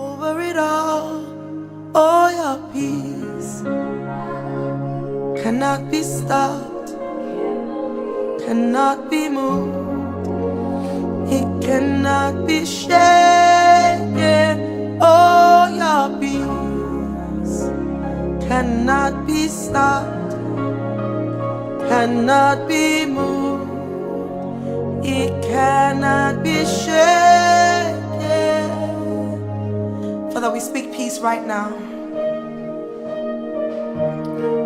over it all. Oh, your peace cannot be stopped, cannot be moved, it cannot be shaken. Oh, your peace cannot be stopped, cannot be moved, it cannot be shaken. Father, we speak peace right now.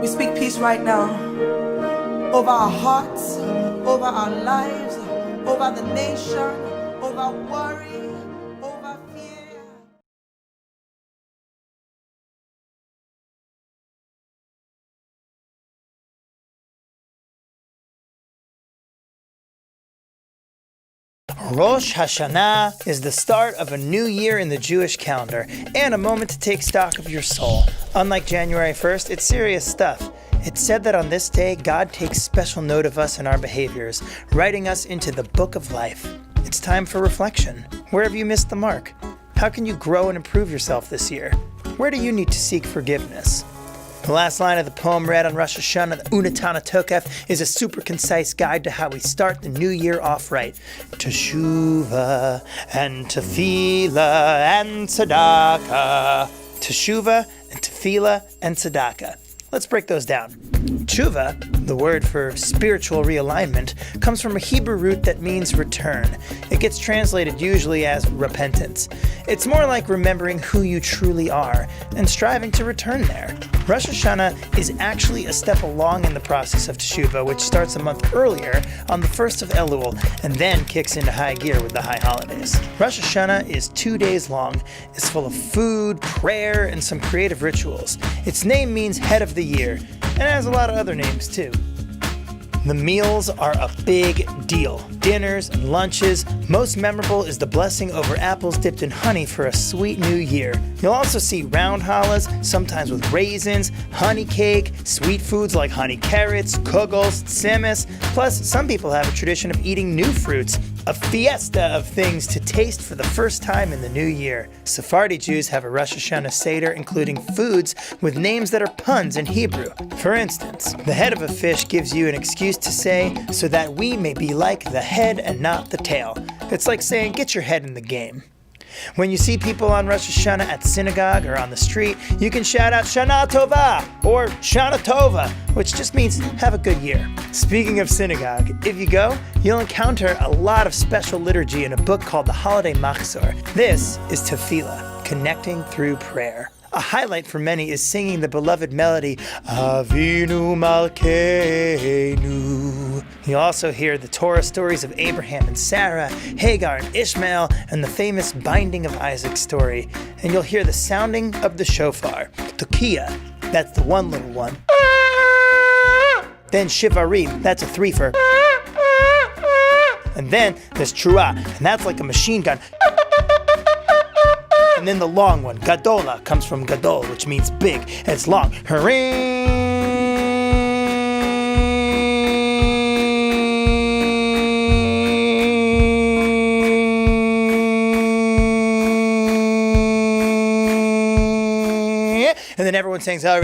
We speak peace right now over our hearts, over our lives, over the nation, over worry, over fear. Rosh Hashanah is the start of a new year in the Jewish calendar and a moment to take stock of your soul. Unlike January 1st, it's serious stuff. It's said that on this day, God takes special note of us and our behaviors, writing us into the book of life. It's time for reflection. Where have you missed the mark? How can you grow and improve yourself this year? Where do you need to seek forgiveness? The last line of the poem read on Rosh Hashanah, the Unatana Tokef, is a super concise guide to how we start the new year off right. Teshuvah and tefillah and tzedakah. Teshuvah and tefillah and tzedakah. Let's break those down. Tshuva, the word for spiritual realignment, comes from a Hebrew root that means return. It gets translated usually as repentance. It's more like remembering who you truly are and striving to return there. Rosh Hashanah is actually a step along in the process of Teshuvah, which starts a month earlier on the 1st of Elul and then kicks into high gear with the high holidays. Rosh Hashanah is 2 days long. It's full of food, prayer, and some creative rituals. Its name means head of the year, and it has a lot of other names too. The meals are a big deal. Dinners and lunches. Most memorable is the blessing over apples dipped in honey for a sweet new year. You'll also see round challahs, sometimes with raisins, honey cake, sweet foods like honey carrots, kugels, tzimmus. Plus, some people have a tradition of eating new fruits. A fiesta of things to taste for the first time in the new year. Sephardi Jews have a Rosh Hashanah Seder including foods with names that are puns in Hebrew. For instance, the head of a fish gives you an excuse to say, so that we may be like the head and not the tail. It's like saying, get your head in the game. When you see people on Rosh Hashanah at synagogue or on the street, you can shout out Shana Tova or Shana Tova, which just means have a good year. Speaking of synagogue, if you go, you'll encounter a lot of special liturgy in a book called the Holiday Machzor. This is Tefillah, connecting through prayer. A highlight for many is singing the beloved melody, Avinu Malkeinu. You also hear the Torah stories of Abraham and Sarah, Hagar and Ishmael, and the famous binding of Isaac story. And you'll hear the sounding of the shofar, Tokiah, that's the one little one. Then Shivarim, that's a threefer. And then there's Truah, and that's like a machine gun. And then the long one, Gadola, comes from Gadol, which means big, and it's long. Hooray! And then everyone sings, it's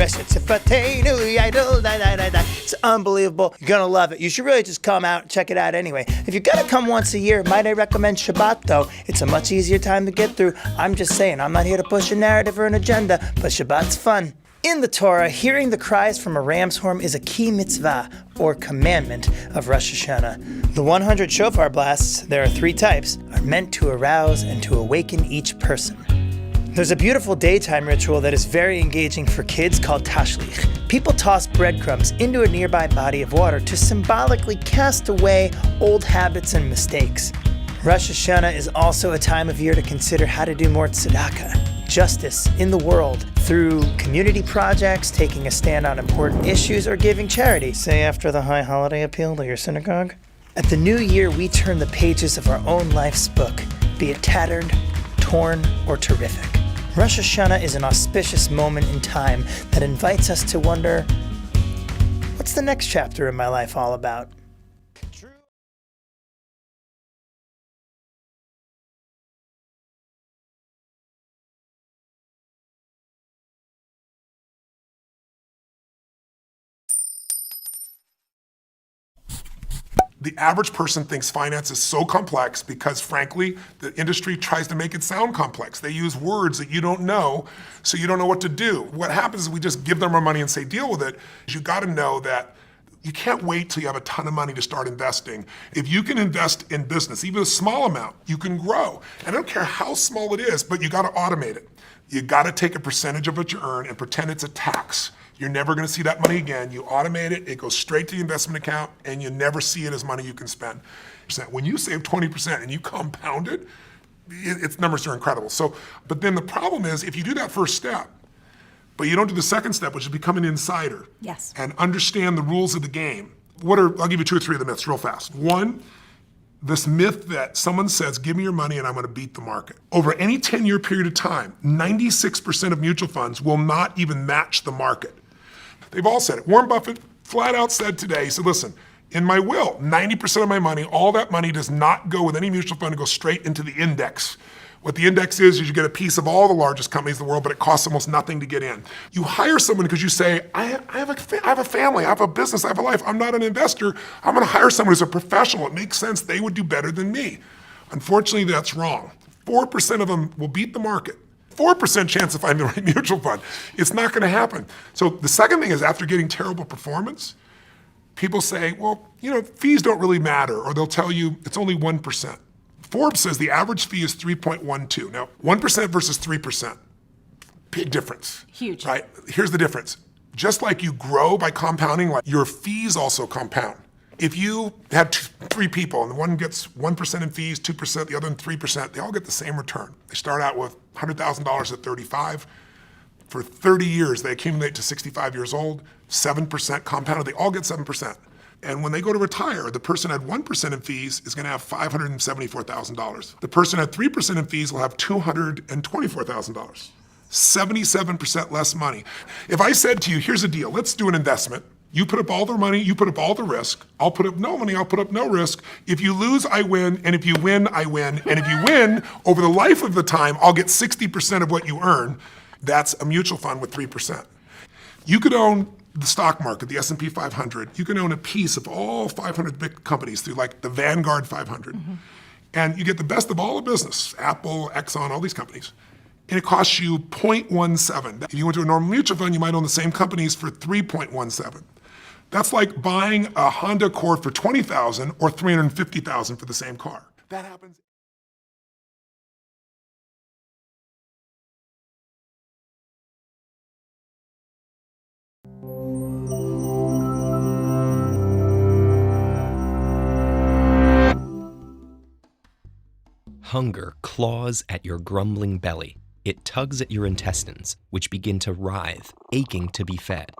unbelievable. You're gonna love it. You should really just come out and check it out anyway. If you're gonna come once a year, might I recommend Shabbat though? It's a much easier time to get through. I'm just saying, I'm not here to push a narrative or an agenda, but Shabbat's fun. In the Torah, hearing the cries from a ram's horn is a key mitzvah, or commandment, of Rosh Hashanah. The 100 shofar blasts, there are 3 types, are meant to arouse and to awaken each person. There's a beautiful daytime ritual that is very engaging for kids called tashlich. People toss breadcrumbs into a nearby body of water to symbolically cast away old habits and mistakes. Rosh Hashanah is also a time of year to consider how to do more tzedakah, justice in the world, through community projects, taking a stand on important issues, or giving charity, say after the high holiday appeal to your synagogue. At the new year, we turn the pages of our own life's book, be it tattered, torn, or terrific. Rosh Hashanah is an auspicious moment in time that invites us to wonder, what's the next chapter in my life all about? The average person thinks finance is so complex because, frankly, the industry tries to make it sound complex. They use words that you don't know, so you don't know what to do. What happens is we just give them our money and say, deal with it. You gotta know that you can't wait till you have a ton of money to start investing. If you can invest in business, even a small amount, you can grow. And I don't care how small it is, but you gotta automate it. You gotta take a percentage of what you earn and pretend it's a tax. You're never gonna see that money again. You automate it, it goes straight to the investment account, and you never see it as money you can spend. When you save 20% and you compound it, its numbers are incredible. But then the problem is, if you do that first step, but you don't do the second step, which is become an insider. Yes. And understand the rules of the game. I'll give you 2 or 3 of the myths real fast. One, this myth that someone says, give me your money and I'm gonna beat the market. Over any 10-year period of time, 96% of mutual funds will not even match the market. They've all said it. Warren Buffett flat out said today, he said, listen, in my will, 90% of my money, all that money does not go with any mutual fund, it goes straight into the index. What the index is you get a piece of all the largest companies in the world, but it costs almost nothing to get in. You hire someone because you say, I have a family, I have a business, I have a life, I'm not an investor. I'm gonna hire someone who's a professional. It makes sense, they would do better than me. Unfortunately, that's wrong. 4% of them will beat the market. 4% chance of finding the right mutual fund. It's not gonna happen. So the second thing is, after getting terrible performance, people say, well, fees don't really matter, or they'll tell you it's only 1%. Forbes says the average fee is 3.12. Now, 1% versus 3%, big difference. Huge. Right? Here's the difference. Just like you grow by compounding, like your fees also compound. If you have 3 people and one gets 1% in fees, 2%, the other in 3%, they all get the same return. They start out with $100,000 at 35. For 30 years, they accumulate to 65 years old, 7% compounded, they all get 7%. And when they go to retire, the person at 1% in fees is gonna have $574,000. The person at 3% in fees will have $224,000. 77% less money. If I said to you, here's a deal, let's do an investment. You put up all the money, you put up all the risk. I'll put up no money, I'll put up no risk. If you lose, I win, and if you win, I win. And if you win, over the life of the time, I'll get 60% of what you earn. That's a mutual fund with 3%. You could own the stock market, the S&P 500. You can own a piece of all 500 big companies through like the Vanguard 500. Mm-hmm. And you get the best of all the business, Apple, Exxon, all these companies. And it costs you 0.17. If you went to a normal mutual fund, you might own the same companies for 3.17. That's like buying a Honda Accord for $20,000 or $350,000 for the same car. That happens. Hunger claws at your grumbling belly. It tugs at your intestines, which begin to writhe, aching to be fed.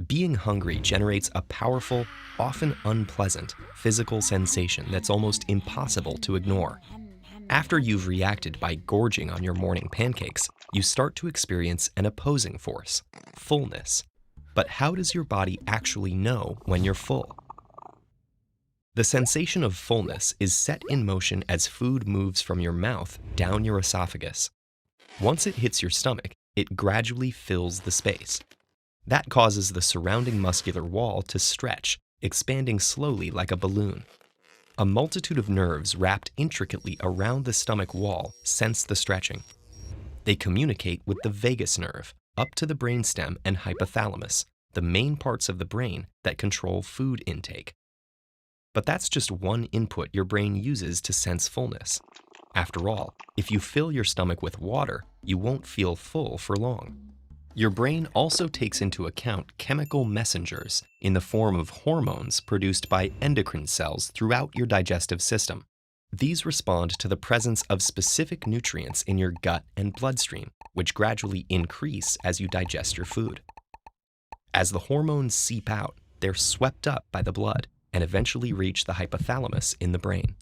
Being hungry generates a powerful, often unpleasant, physical sensation that's almost impossible to ignore. After you've reacted by gorging on your morning pancakes, you start to experience an opposing force, fullness. But how does your body actually know when you're full? The sensation of fullness is set in motion as food moves from your mouth down your esophagus. Once it hits your stomach, it gradually fills the space. That causes the surrounding muscular wall to stretch, expanding slowly like a balloon. A multitude of nerves wrapped intricately around the stomach wall sense the stretching. They communicate with the vagus nerve, up to the brainstem and hypothalamus, the main parts of the brain that control food intake. But that's just one input your brain uses to sense fullness. After all, if you fill your stomach with water, you won't feel full for long. Your brain also takes into account chemical messengers in the form of hormones produced by endocrine cells throughout your digestive system. These respond to the presence of specific nutrients in your gut and bloodstream, which gradually increase as you digest your food. As the hormones seep out, they're swept up by the blood and eventually reach the hypothalamus in the brain.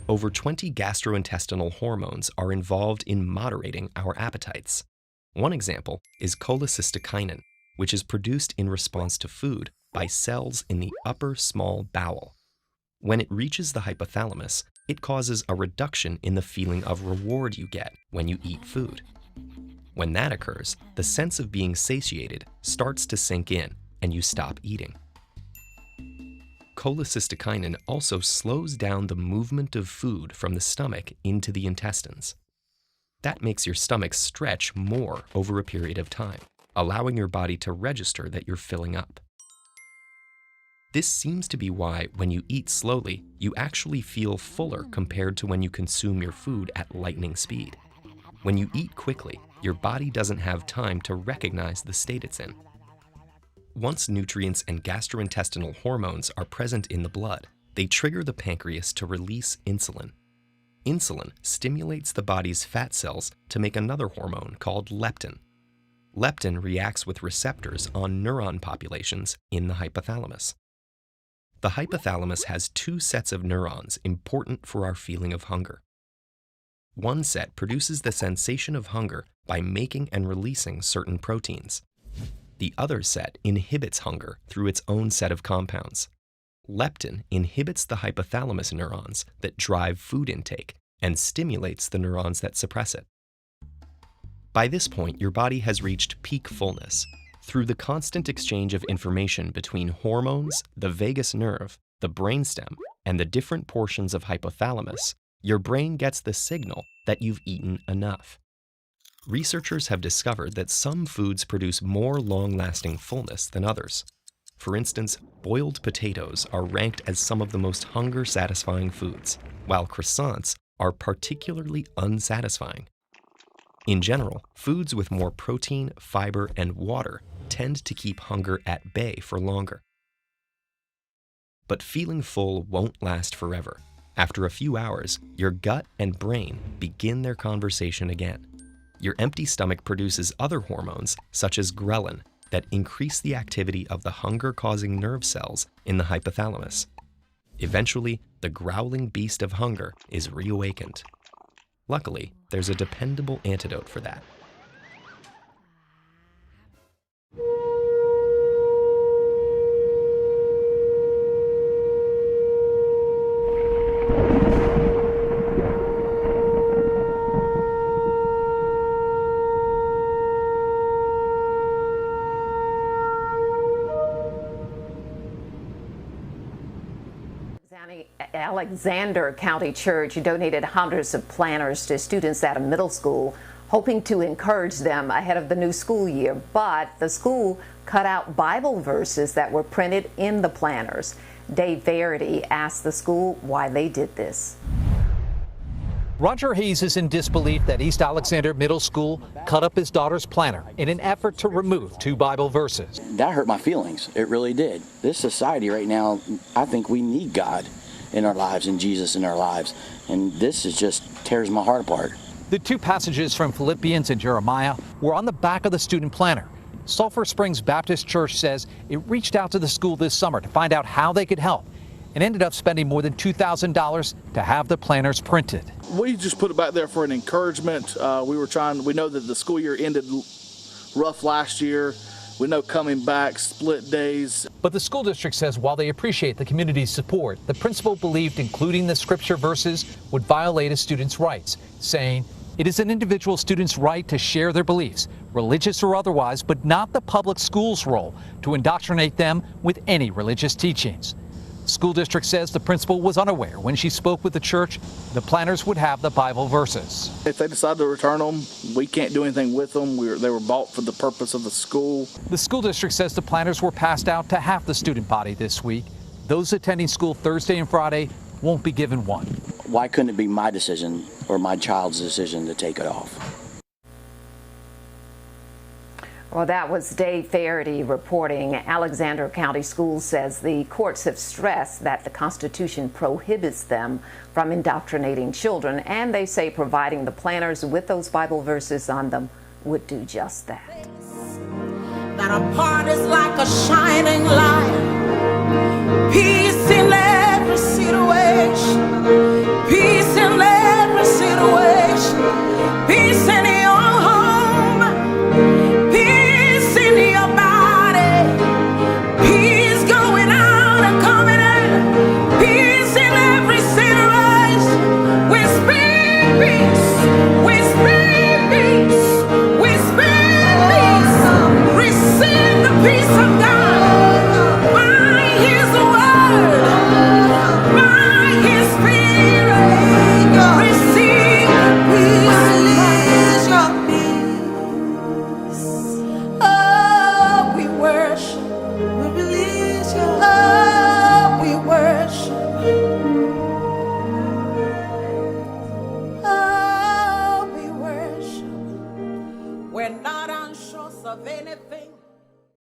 Over 20 gastrointestinal hormones are involved in moderating our appetites. One example is cholecystokinin, which is produced in response to food by cells in the upper small bowel. When it reaches the hypothalamus, it causes a reduction in the feeling of reward you get when you eat food. When that occurs, the sense of being satiated starts to sink in, and you stop eating. cholecystokinin also slows down the movement of food from the stomach into the intestines. That makes your stomach stretch more over a period of time, allowing your body to register that you're filling up. This seems to be why, when you eat slowly, you actually feel fuller compared to when you consume your food at lightning speed. When you eat quickly, your body doesn't have time to recognize the state it's in. Once nutrients and gastrointestinal hormones are present in the blood, they trigger the pancreas to release insulin. Insulin stimulates the body's fat cells to make another hormone called leptin. Leptin reacts with receptors on neuron populations in the hypothalamus. The hypothalamus has two sets of neurons important for our feeling of hunger. One set produces the sensation of hunger by making and releasing certain proteins. The other set inhibits hunger through its own set of compounds. Leptin inhibits the hypothalamus neurons that drive food intake and stimulates the neurons that suppress it. By this point, your body has reached peak fullness. Through the constant exchange of information between hormones, the vagus nerve, the brainstem, and the different portions of hypothalamus, your brain gets the signal that you've eaten enough. Researchers have discovered that some foods produce more long-lasting fullness than others. For instance, boiled potatoes are ranked as some of the most hunger-satisfying foods, while croissants are particularly unsatisfying. In general, foods with more protein, fiber, and water tend to keep hunger at bay for longer. But feeling full won't last forever. After a few hours, your gut and brain begin their conversation again. Your empty stomach produces other hormones, such as ghrelin, that increase the activity of the hunger-causing nerve cells in the hypothalamus. Eventually, the growling beast of hunger is reawakened. Luckily, there's a dependable antidote for that. Alexander County Church donated hundreds of planners to students at a middle school, hoping to encourage them ahead of the new school year. But the school cut out Bible verses that were printed in the planners. Dave Verity asked the school why they did this. Roger Hayes is in disbelief that East Alexander Middle School cut up his daughter's planner in an effort to remove 2 Bible verses. That hurt my feelings. It really did. This society right now, I think we need God in our lives and Jesus in our lives. And this is just tears my heart apart. The 2 passages from Philippians and Jeremiah were on the back of the student planner. Sulphur Springs Baptist Church says it reached out to the school this summer to find out how they could help and ended up spending more than $2,000 to have the planners printed. We just put it back there for an encouragement. We know that the school year ended rough last year. We know coming back, split days. But the school district says while they appreciate the community's support, the principal believed including the scripture verses would violate a student's rights, saying it is an individual student's right to share their beliefs, religious or otherwise, but not the public school's role to indoctrinate them with any religious teachings. The school district says the principal was unaware when she spoke with the church the planners would have the Bible verses. If they decide to return them, we can't do anything with them. They were bought for the purpose of the school. The school district says the planners were passed out to half the student body this week. Those attending school Thursday and Friday won't be given one. Why couldn't it be my decision or my child's decision to take it off? Well, that was Dave Verity reporting. Alexander County Schools says the courts have stressed that the Constitution prohibits them from indoctrinating children, and they say providing the planners with those Bible verses on them would do just that. That our part is like a shining light, peace in every situation, peace in every situation.